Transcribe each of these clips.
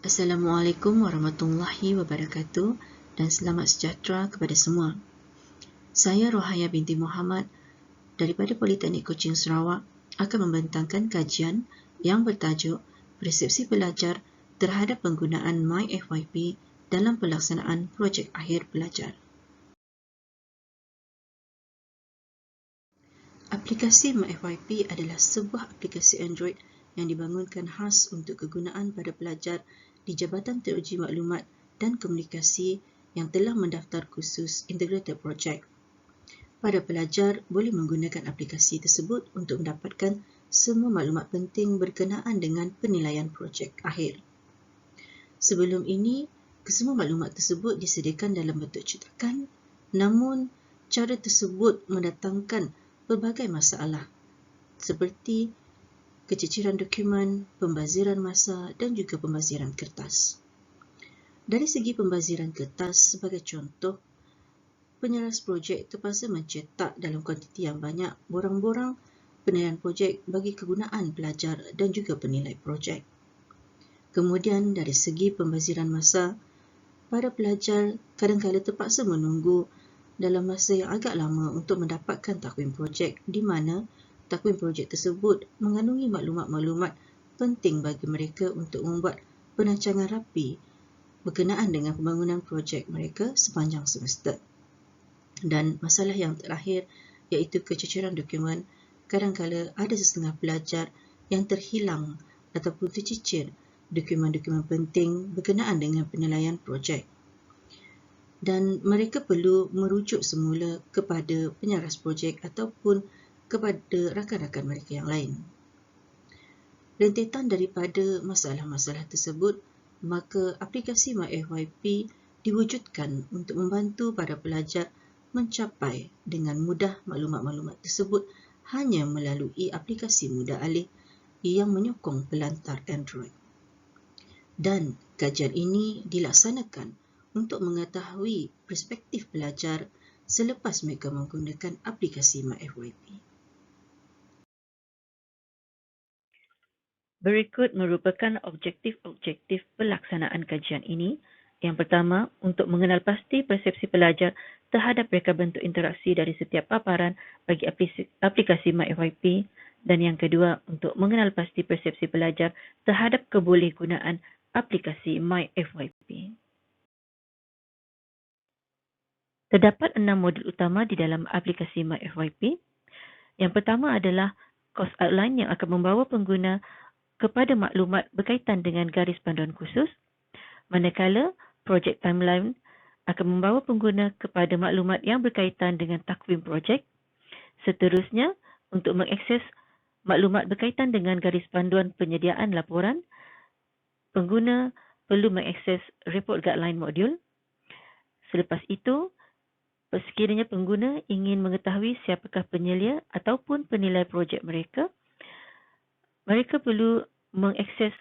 Assalamualaikum warahmatullahi wabarakatuh dan selamat sejahtera kepada semua. Saya Rohaya binti Muhammad daripada Politeknik Kuching Sarawak akan membentangkan kajian yang bertajuk Persepsi Pelajar terhadap penggunaan MyFYP dalam pelaksanaan projek akhir pelajar. Aplikasi MyFYP adalah sebuah aplikasi Android yang dibangunkan khas untuk kegunaan pada pelajar di Jabatan Teruji Maklumat dan Komunikasi yang telah mendaftar khusus Integrated Project. Para pelajar boleh menggunakan aplikasi tersebut untuk mendapatkan semua maklumat penting berkenaan dengan penilaian projek akhir. Sebelum ini, kesemua maklumat tersebut disediakan dalam bentuk cetakan, namun cara tersebut mendatangkan pelbagai masalah seperti keciciran dokumen, pembaziran masa dan juga pembaziran kertas. Dari segi pembaziran kertas, sebagai contoh, penyeras projek terpaksa mencetak dalam kuantiti yang banyak borang-borang penilaian projek bagi kegunaan pelajar dan juga penilai projek. Kemudian dari segi pembaziran masa, para pelajar kadang-kadang terpaksa menunggu dalam masa yang agak lama untuk mendapatkan takwim projek di mana takwim projek tersebut mengandungi maklumat-maklumat penting bagi mereka untuk membuat perancangan rapi berkenaan dengan pembangunan projek mereka sepanjang semester. Dan masalah yang terakhir iaitu kececeran dokumen. Kadang-kadang ada setengah pelajar yang terhilang ataupun tercicir dokumen-dokumen penting berkenaan dengan penilaian projek. Dan mereka perlu merujuk semula kepada penyeras projek ataupun kepada rakan-rakan mereka yang lain. Rentetan daripada masalah-masalah tersebut, maka aplikasi MyFYP diwujudkan untuk membantu para pelajar mencapai dengan mudah maklumat-maklumat tersebut hanya melalui aplikasi mudah alih yang menyokong pelantar Android. Dan kajian ini dilaksanakan untuk mengetahui perspektif pelajar selepas mereka menggunakan aplikasi MyFYP. Berikut merupakan objektif-objektif pelaksanaan kajian ini. Yang pertama, untuk mengenal pasti persepsi pelajar terhadap reka bentuk interaksi dari setiap paparan bagi aplikasi MyFYP. Dan yang kedua, untuk mengenal pasti persepsi pelajar terhadap kebolehgunaan aplikasi MyFYP. Terdapat 6 modul utama di dalam aplikasi MyFYP. Yang pertama adalah course outline yang akan membawa pengguna kepada maklumat berkaitan dengan garis panduan khusus, manakala projek timeline akan membawa pengguna kepada maklumat yang berkaitan dengan takwim projek. Seterusnya, untuk mengakses maklumat berkaitan dengan garis panduan penyediaan laporan, pengguna perlu mengakses report guideline modul. Selepas itu, sekiranya pengguna ingin mengetahui siapakah penyelia ataupun penilai projek mereka, mereka perlu mengakses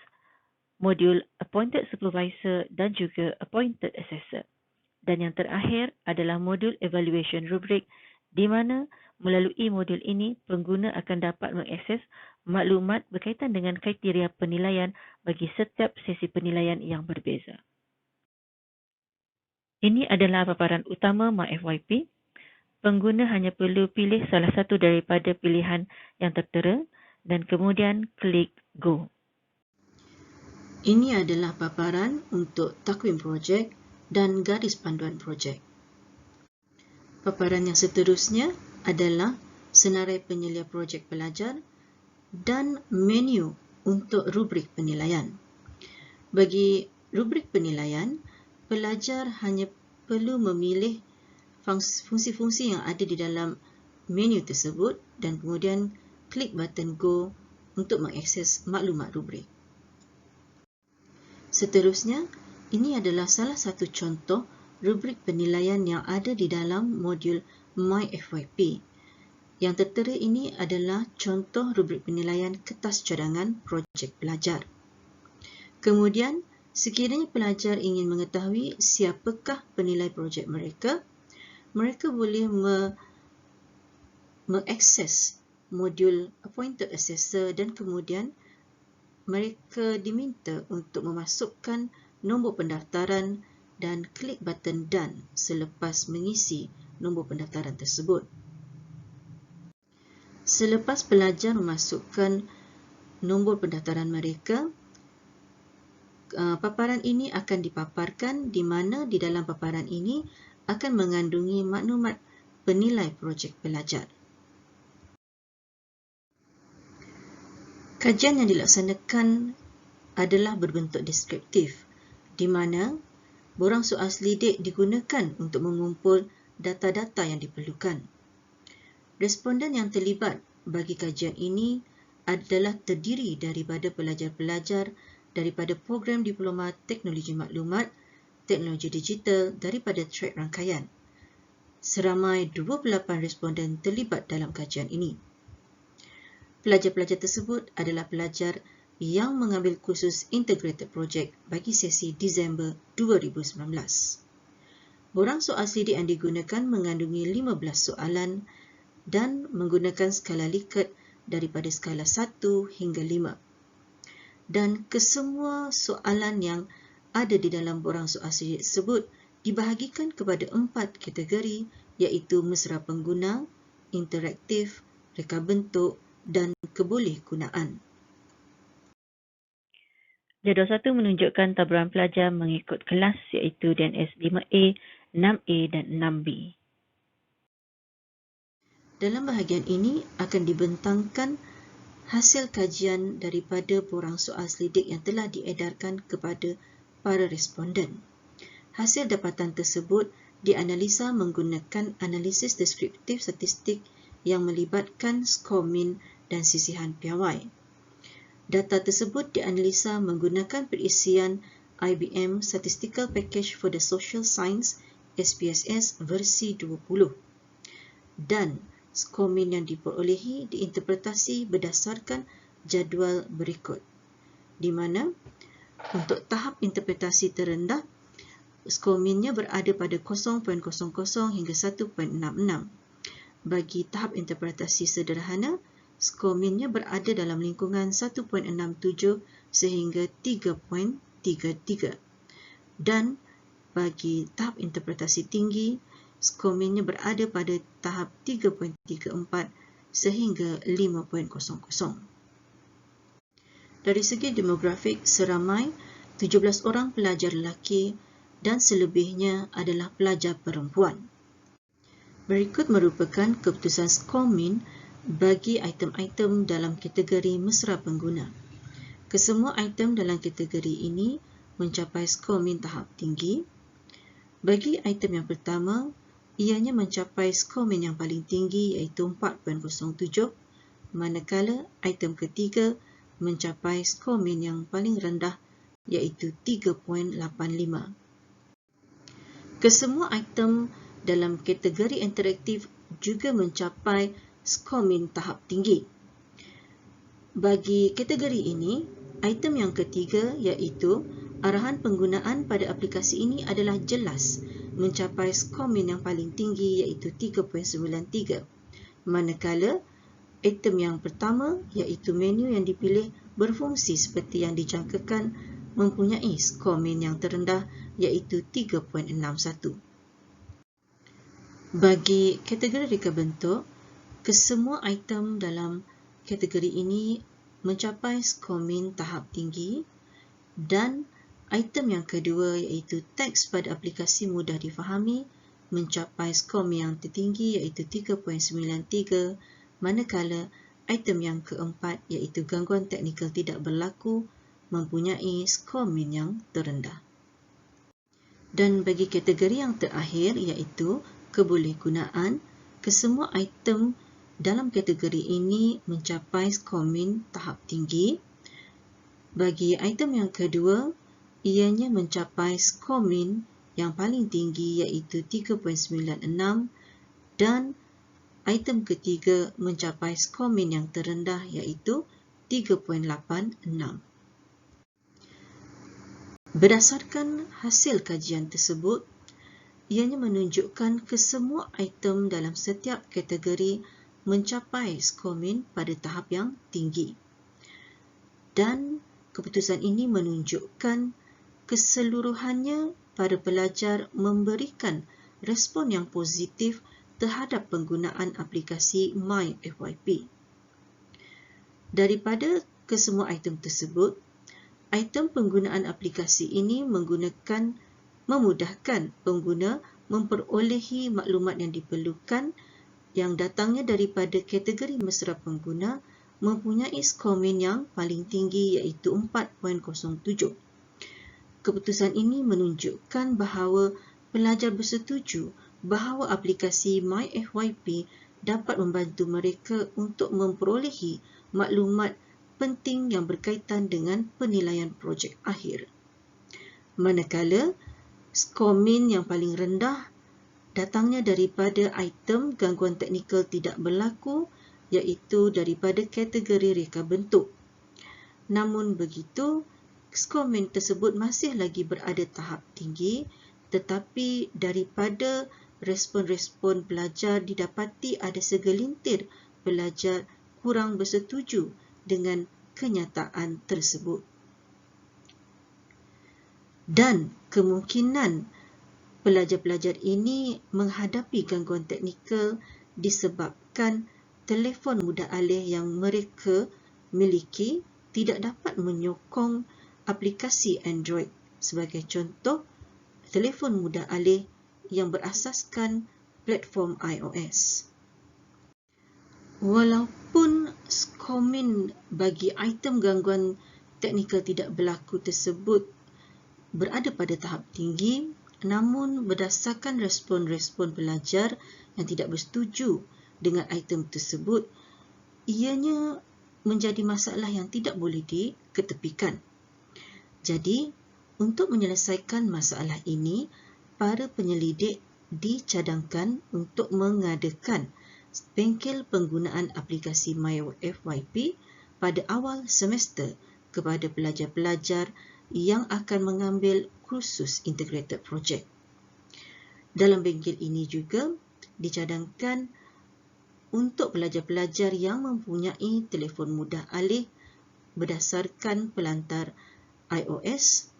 modul Appointed Supervisor dan juga Appointed Assessor. Dan yang terakhir adalah modul Evaluation Rubric di mana melalui modul ini pengguna akan dapat mengakses maklumat berkaitan dengan kriteria penilaian bagi setiap sesi penilaian yang berbeza. Ini adalah paparan utama MyFYP. Pengguna hanya perlu pilih salah satu daripada pilihan yang tertera dan kemudian klik Go. Ini adalah paparan untuk takwim projek dan garis panduan projek. Paparan yang seterusnya adalah senarai penyelia projek pelajar dan menu untuk rubrik penilaian. Bagi rubrik penilaian, pelajar hanya perlu memilih fungsi-fungsi yang ada di dalam menu tersebut dan kemudian klik button Go untuk mengakses maklumat rubrik. Seterusnya, ini adalah salah satu contoh rubrik penilaian yang ada di dalam modul MyFYP. Yang tertera ini adalah contoh rubrik penilaian kertas cadangan projek pelajar. Kemudian, sekiranya pelajar ingin mengetahui siapakah penilai projek mereka, mereka boleh mengakses modul Appointed Assessor dan kemudian mereka diminta untuk memasukkan nombor pendaftaran dan klik button Done selepas mengisi nombor pendaftaran tersebut. Selepas pelajar memasukkan nombor pendaftaran mereka, paparan ini akan dipaparkan di mana di dalam paparan ini akan mengandungi maklumat penilai projek pelajar. Kajian yang dilaksanakan adalah berbentuk deskriptif, di mana borang soal selidik digunakan untuk mengumpul data-data yang diperlukan. Responden yang terlibat bagi kajian ini adalah terdiri daripada pelajar-pelajar daripada program Diploma Teknologi Maklumat, Teknologi Digital daripada track rangkaian. Seramai 28 responden terlibat dalam kajian ini. Pelajar-pelajar tersebut adalah pelajar yang mengambil kursus Integrated Project bagi sesi Disember 2019. Borang soal selidik yang digunakan mengandungi 15 soalan dan menggunakan skala Likert daripada skala 1 hingga 5. Dan kesemua soalan yang ada di dalam borang soal selidik tersebut dibahagikan kepada 4 kategori, iaitu mesra pengguna, interaktif, reka bentuk dan kebolehgunaan. Jadual 1 menunjukkan taburan pelajar mengikut kelas iaitu DNS 5A, 6A dan 6B. Dalam bahagian ini akan dibentangkan hasil kajian daripada borang soal selidik yang telah diedarkan kepada para responden. Hasil dapatan tersebut dianalisa menggunakan analisis deskriptif statistik yang melibatkan skor min dan sisihan piawai. Data tersebut dianalisa menggunakan perisian IBM Statistical Package for the Social Science SPSS versi 20 dan skor min yang diperolehi diinterpretasi berdasarkan jadual berikut, di mana untuk tahap interpretasi terendah skor minnya berada pada 0.00 hingga 1.66. Bagi tahap interpretasi sederhana, skor minnya berada dalam lingkungan 1.67 sehingga 3.33. Dan bagi tahap interpretasi tinggi, skor minnya berada pada tahap 3.34 sehingga 5.00. Dari segi demografik, seramai 17 orang pelajar lelaki dan selebihnya adalah pelajar perempuan. Berikut merupakan keputusan skor min bagi item-item dalam kategori mesra pengguna. Kesemua item dalam kategori ini mencapai skor min tahap tinggi. Bagi item yang pertama, ianya mencapai skor min yang paling tinggi iaitu 4.07, manakala item ketiga mencapai skor min yang paling rendah iaitu 3.85. Kesemua item dalam kategori interaktif juga mencapai skor min tahap tinggi. Bagi kategori ini, item yang ketiga iaitu arahan penggunaan pada aplikasi ini adalah jelas mencapai skor min yang paling tinggi iaitu 3.93. Manakala item yang pertama iaitu menu yang dipilih berfungsi seperti yang dijangkakan mempunyai skor min yang terendah iaitu 3.61. Bagi kategori reka bentuk, kesemua item dalam kategori ini mencapai skor min tahap tinggi dan item yang kedua iaitu teks pada aplikasi mudah difahami mencapai skor min yang tertinggi iaitu 3.93, manakala item yang keempat iaitu gangguan teknikal tidak berlaku mempunyai skor min yang terendah. Dan bagi kategori yang terakhir iaitu kebolehgunaan, kesemua item dalam kategori ini mencapai skor min tahap tinggi. Bagi item yang kedua, ianya mencapai skor min yang paling tinggi iaitu 3.96 dan item ketiga mencapai skor min yang terendah iaitu 3.86. Berdasarkan hasil kajian tersebut, ianya menunjukkan kesemua item dalam setiap kategori mencapai skor min pada tahap yang tinggi. Dan Keputusan ini menunjukkan keseluruhannya para pelajar memberikan respon yang positif terhadap penggunaan aplikasi MyFYP. Daripada kesemua item tersebut, item penggunaan aplikasi ini memudahkan pengguna memperolehi maklumat yang diperlukan yang datangnya daripada kategori mesra pengguna mempunyai skomen yang paling tinggi iaitu 4.07. Keputusan ini menunjukkan bahawa pelajar bersetuju bahawa aplikasi MyFYP dapat membantu mereka untuk memperolehi maklumat penting yang berkaitan dengan penilaian projek akhir. Manakala, skomen yang paling rendah datangnya daripada item gangguan teknikal tidak berlaku iaitu daripada kategori reka bentuk. Namun begitu, skomen tersebut masih lagi berada tahap tinggi tetapi daripada respon-respon pelajar didapati ada segelintir pelajar kurang bersetuju dengan kenyataan tersebut. Dan kemungkinan pelajar-pelajar ini menghadapi gangguan teknikal disebabkan telefon mudah alih yang mereka miliki tidak dapat menyokong aplikasi Android. Sebagai contoh, telefon mudah alih yang berasaskan platform iOS. Walaupun skomen bagi item gangguan teknikal tidak berlaku tersebut berada pada tahap tinggi, namun berdasarkan respon-respon pelajar yang tidak bersetuju dengan item tersebut, ianya menjadi masalah yang tidak boleh diketepikan. Jadi, untuk menyelesaikan masalah ini, para penyelidik dicadangkan untuk mengadakan bengkel penggunaan aplikasi MyFYP pada awal semester kepada pelajar-pelajar yang akan mengambil kursus Integrated Project. Dalam bengkel ini juga dicadangkan untuk pelajar-pelajar yang mempunyai telefon mudah alih berdasarkan pelantar iOS,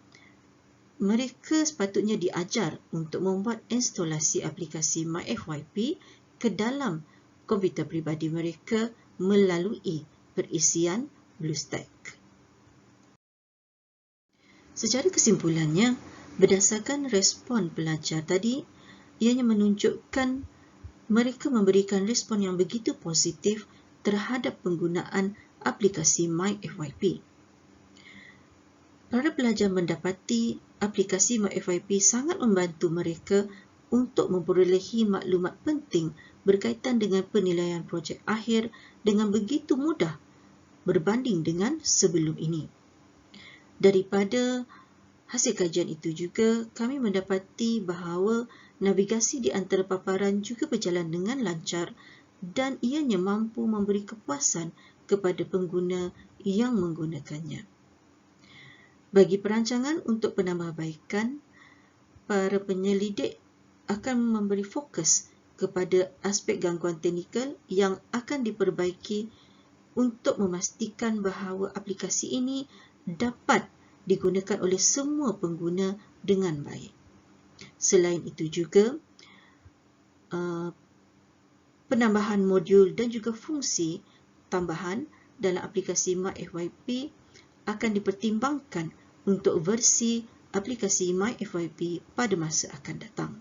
mereka sepatutnya diajar untuk membuat instalasi aplikasi MyFYP ke dalam komputer peribadi mereka melalui perisian BlueStack. Secara kesimpulannya, berdasarkan respon pelajar tadi, ianya menunjukkan mereka memberikan respon yang begitu positif terhadap penggunaan aplikasi MyFYP. Para pelajar mendapati aplikasi MyFYP sangat membantu mereka untuk memperolehi maklumat penting berkaitan dengan penilaian projek akhir dengan begitu mudah berbanding dengan sebelum ini. Daripada hasil kajian itu juga, kami mendapati bahawa navigasi di antara paparan juga berjalan dengan lancar dan ianya mampu memberi kepuasan kepada pengguna yang menggunakannya. Bagi perancangan untuk penambahbaikan, para penyelidik akan memberi fokus kepada aspek gangguan teknikal yang akan diperbaiki untuk memastikan bahawa aplikasi ini dapat digunakan oleh semua pengguna dengan baik. Selain itu juga, penambahan modul dan juga fungsi tambahan dalam aplikasi MyFYP akan dipertimbangkan untuk versi aplikasi MyFYP pada masa akan datang.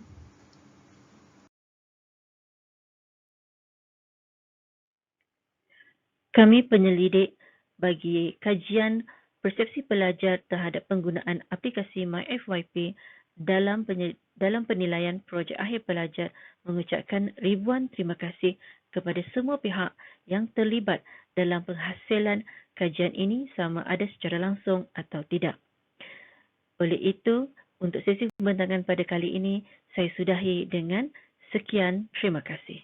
Kami penyelidik bagi kajian persepsi pelajar terhadap penggunaan aplikasi MyFYP dalam penilaian projek akhir pelajar mengucapkan ribuan terima kasih kepada semua pihak yang terlibat dalam penghasilan kajian ini sama ada secara langsung atau tidak. Oleh itu, untuk sesi pembentangan pada kali ini, saya sudahi dengan sekian terima kasih.